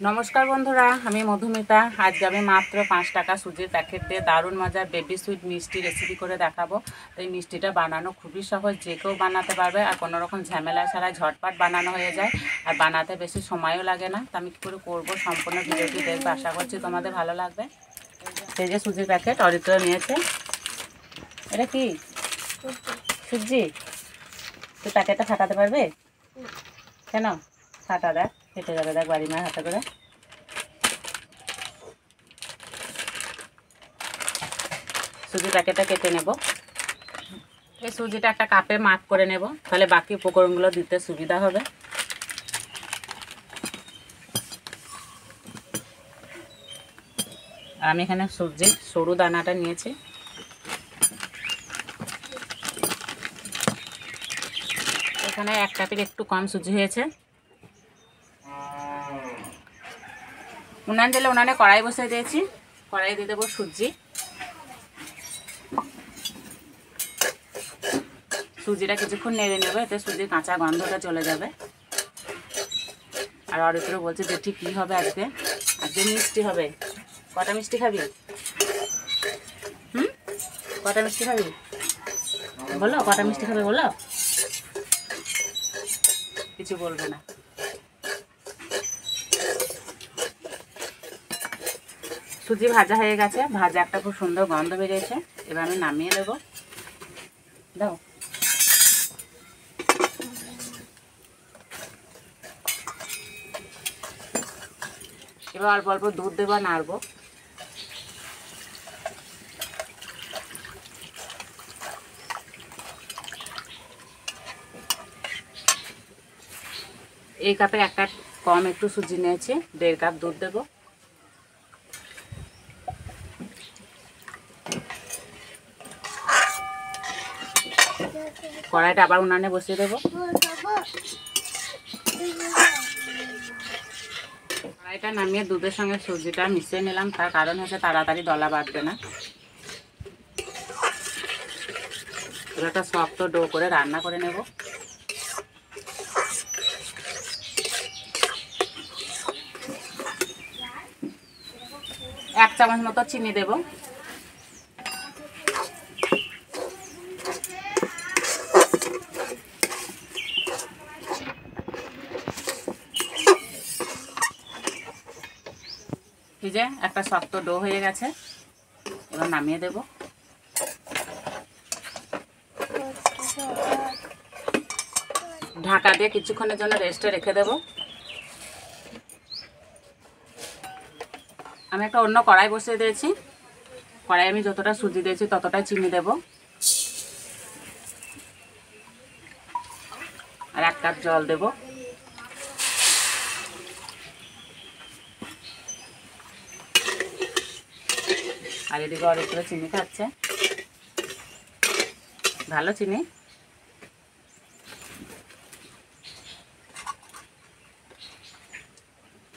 নমস্কার বন্ধুরা, আমি মধুমিতা। আজকে আমি মাত্র 5 টাকা সুজির প্যাকেট দিয়ে দারুণ মজার বেবি সুইট মিষ্টি রেসিপি করে দেখাবো। তো এই মিষ্টিটা বানানো খুবই সহজ, যে কেউ বানাতে পারবে আর কোনো রকম ঝামেলা ছাড়া ঝটপট বানানো হয়ে যায় আর বানাতে বেশি সময়ও লাগে না। তো আমি কী করে করবো সম্পূর্ণ ভিডিওটি দেখবে, আশা করছি তোমাদের ভালো লাগবে। এই যে সুজির প্যাকেট অরিত্র নিয়েছে। এটা কি সুজি? তুই প্যাকেটটা ফাটাতে পারবে? কেন? ফাটা দেখ, ফেটে যাবে, দেখ বাড়ি মায়ের হাতে করে। সুজি প্যাকেটটা কেটে নেব। এই সুজিটা একটা কাপে মাপ করে নেব, তাহলে বাকি উপকরণগুলো দিতে সুবিধা হবে। আমি এখানে সুজির সরু দানাটা নিয়েছি। এখানে 1 কাপের একটু কম সুজি হয়েছে। উনানে কড়াই বসিয়ে দিয়েছি। কড়াই দিয়ে দেবো সুজি। সুজিটা কিছুক্ষণ নেড়ে নেবে, এতে সুজির কাঁচা গন্ধটা চলে যাবে। আর অরিত্র বলছে যে ঠিক কী হবে আজকে? আজকে মিষ্টি হবে। কটা মিষ্টি খাবি? কটা মিষ্টি খাবি বলো? কটা মিষ্টি খাবে বলো? কিছু বলবে না। সুজি ভাজা হয়ে গেছে, ভাজা একটা খুব সুন্দর গন্ধ বেরিয়েছে। এবার আমি নামিয়ে দেবো। দাও। এবার অল্প অল্প দুধ দেবো, নাড়বো। এই কাপের 1 কাপ কম একটু সুজি নিয়েছি, 1.5 কাপ দুধ দেবো। কড়াইটা আবার উনানে বসিয়ে দেবো। কড়াইটা নামিয়ে দুধের সঙ্গে সুজিটা মিশিয়ে নিলাম, তার কারণ হচ্ছে তাড়াতাড়ি দলা বাঁধবে না। একটা শক্ত ডো করে রান্না করে নেব। এক চামচ মতো চিনি দেব। এই যে একটা শক্ত ডো হয়ে গেছে, এবার নামিয়ে দেব। ঢাকা দিয়ে কিছুক্ষণের জন্য রেস্টে রেখে দেব। আমি একটা অন্য কড়াই বসিয়ে দিয়েছি। কড়াই আমি যতটা সুজি দিয়েছি ততটাই চিনি দেব, আর 1 কাপ জল দেব। আর এদিকে অনেক চিনি খাচ্ছে, ভালো চিনি।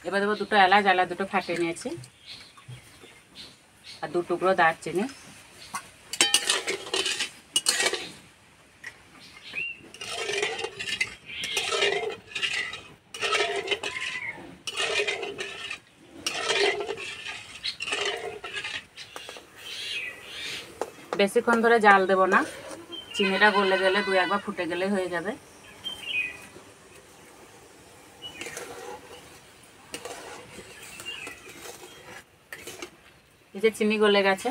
এবার দেবো 2টো এলাচ, এলাচ 2টো ফাটিয়ে নিয়েছি, আর 2 টুকরো দারচিনি। বেশিক্ষণ ধরে জাল দেব না, চিনিটা গলে গেলে 2-1 বার ফুটে গেলে হয়ে যাবে। এই যে চিনি গলে গেছে,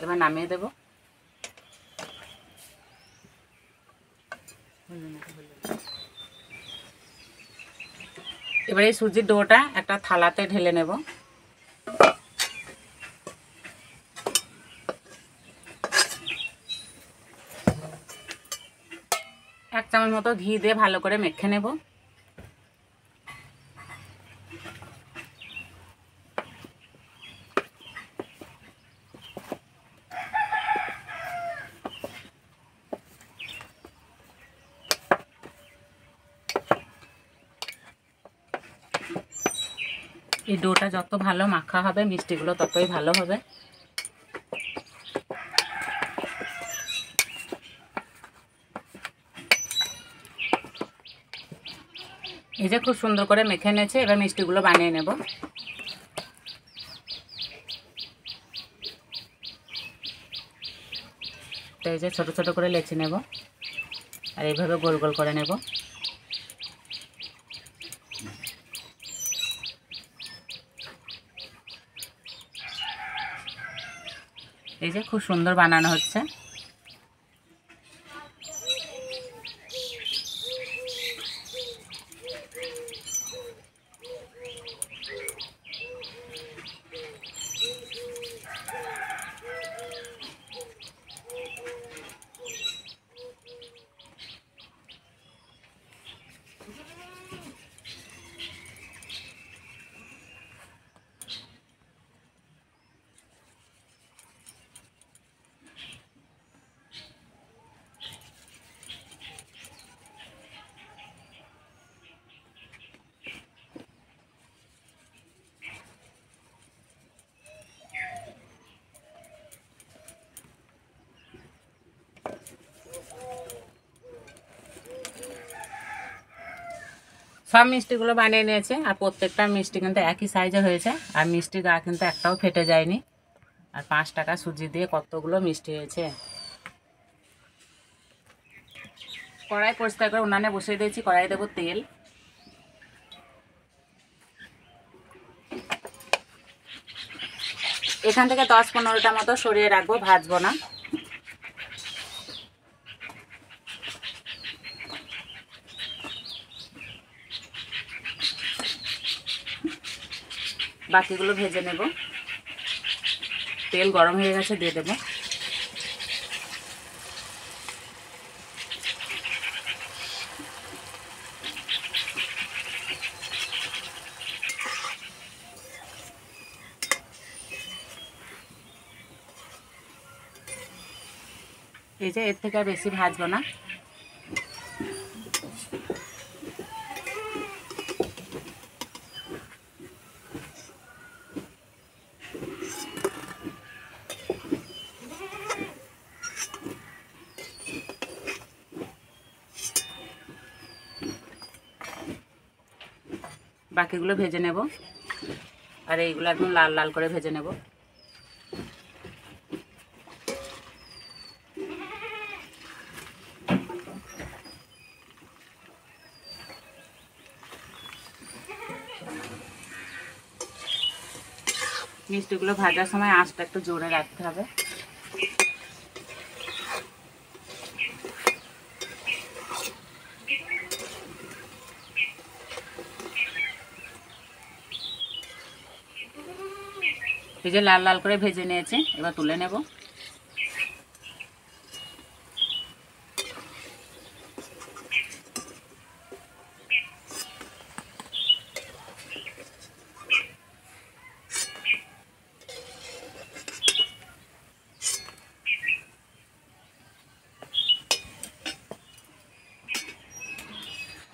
এবার নামিয়ে দেব। এবার এই সুজির ডোটা একটা থালাতে ঢেলে নেব। এক চামচ মতো ঘি দিয়ে ভালো করে মেখে নেব। এই ডোটা যত ভালো মাখা হবে মিষ্টিগুলো ততই ভালো হবে। এই যে খুব সুন্দর করে মেখে নিয়েছে, এবার মিষ্টিগুলো বানিয়ে নেব। তো এই যে ছোটো ছোটো করে লেচি নেব আর এইভাবে গোল গোল করে নেব। এই যে খুব সুন্দর বানানো হচ্ছে। সব মিষ্টিগুলো বানিয়ে নিয়েছে আর প্রত্যেকটা মিষ্টি কিন্তু একই সাইজে হয়েছে আর মিষ্টির গা কিন্তু একটাও ফেটে যায়নি। আর 5 টাকা সুজি দিয়ে কতগুলো মিষ্টি হয়েছে। কড়াই পরিষ্কার করে উনানে বসিয়ে দিয়েছি, কড়াই দেবো তেল। এখান থেকে 10-15টা মতো সরিয়ে রাখবো, ভাজবো না। বাকিগুলো ভেজে নেব। তেল গরম হয়ে গেছে, দিয়ে দেবো। এই যে এর থেকে আর বেশি ভাজবো না। বাকিগুলো ভেজে নেব আর এইগুলো একদম লাল লাল করে ভেজে নেব। মিষ্টিগুলো ভাজার সময় আঁচটা একটু জোরে রাখতে হবে। এই যে লাল লাল করে ভেজে নিয়েছে, এবার তুলে নেব।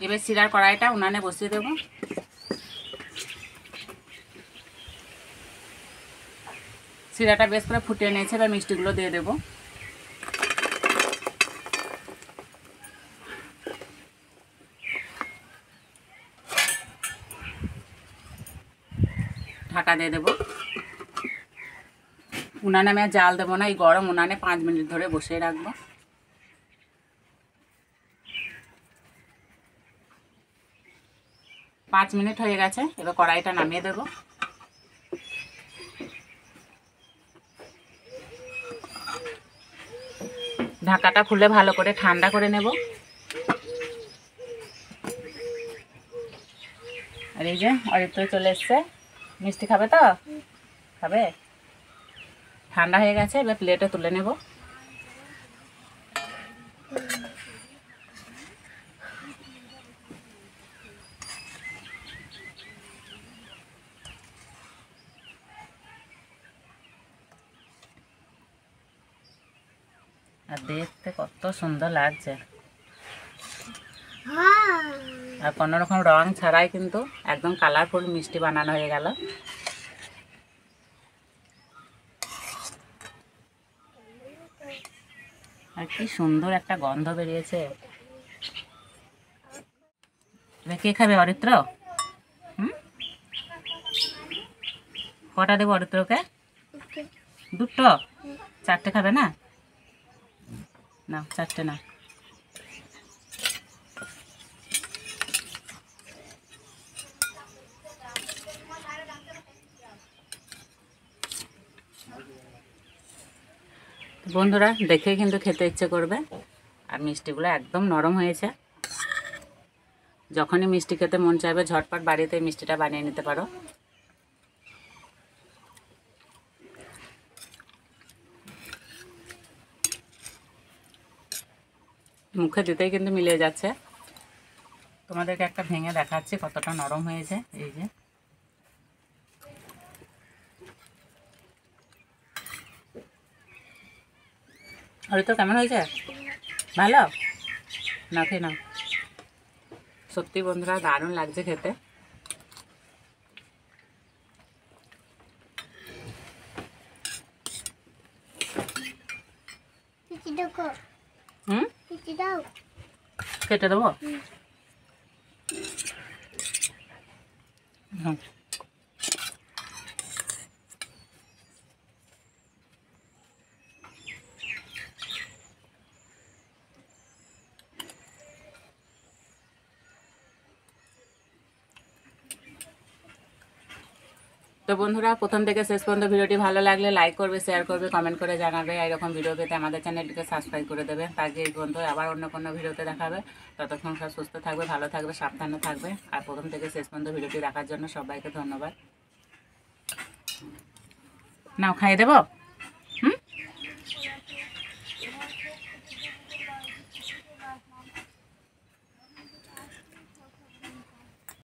এবার শিরার কড়াইটা উনানে বসিয়ে দেবো। শিরাটা বেশ করে ফুটিয়ে নিয়েছে, এবার মিষ্টিগুলো দিয়ে দেবো। ঢাকা দিয়ে দেবো। উনানে আমি আর জাল দেবো না, এই গরম উনানে 5 মিনিট ধরে বসিয়ে রাখবো। পাঁচ মিনিট হয়ে গেছে, এবার কড়াইটা নামিয়ে দেব। ঢাকাটা খুলে ভালো করে ঠান্ডা করে নেব। আর এই যে অরিত্র চলে এসছে। মিষ্টি খাবে তো? খাবে? ঠান্ডা হয়ে গেছে, এবার প্লেটে তুলে নেব। আর দেখতে কত সুন্দর লাগছে, আর কোনো রকম রং ছাড়াই কিন্তু একদম কালারফুল মিষ্টি বানানো হয়ে গেল। আর কি সুন্দর একটা গন্ধ বেরিয়েছে। এবার কে খাবে? অরিত্র? হুম, কটা দেবো অরিত্রকে? দুটো? চারটে খাবে না? না, চারটে না। বন্ধুরা দেখে কিন্তু খেতে ইচ্ছে করবে। আর মিষ্টিগুলো একদম নরম হয়েছে। যখনই মিষ্টি খেতে মন চাইবে ঝটপট বাড়িতে মিষ্টিটা বানিয়ে নিতে পারো। মুখে দিতেই কিন্তু মিলিয়ে যাচ্ছে। তোমাদেরকে একটা ভেঙে দেখাচ্ছি কতটা নরম হয়েছে। এই যে হয়তো কেমন হয়েছে? ভালো? না খেয়ে নাও। সত্যি বন্ধুরা দারুণ লাগছে খেতে। হুম, কেটে দেবো? হুম। তো বন্ধুরা প্রথম থেকে শেষ পর্যন্ত ভিডিওটি ভালো লাগলে লাইক করবে, শেয়ার করবে, কমেন্ট করে জানাবে। এরকম ভিডিও পেতে আমাদের চ্যানেলটিকে সাবস্ক্রাইব করে দেবে। তাকে এই বন্ধু আবার অন্য কোনো ভিডিওতে দেখাবে। ততক্ষণ সব সুস্থ থাকবে, ভালো থাকবে, সাবধানে থাকবে। আর প্রথম থেকে শেষ পর্যন্ত ভিডিওটি দেখার জন্য সবাইকে ধন্যবাদ। নাও খাইয়ে দেবো?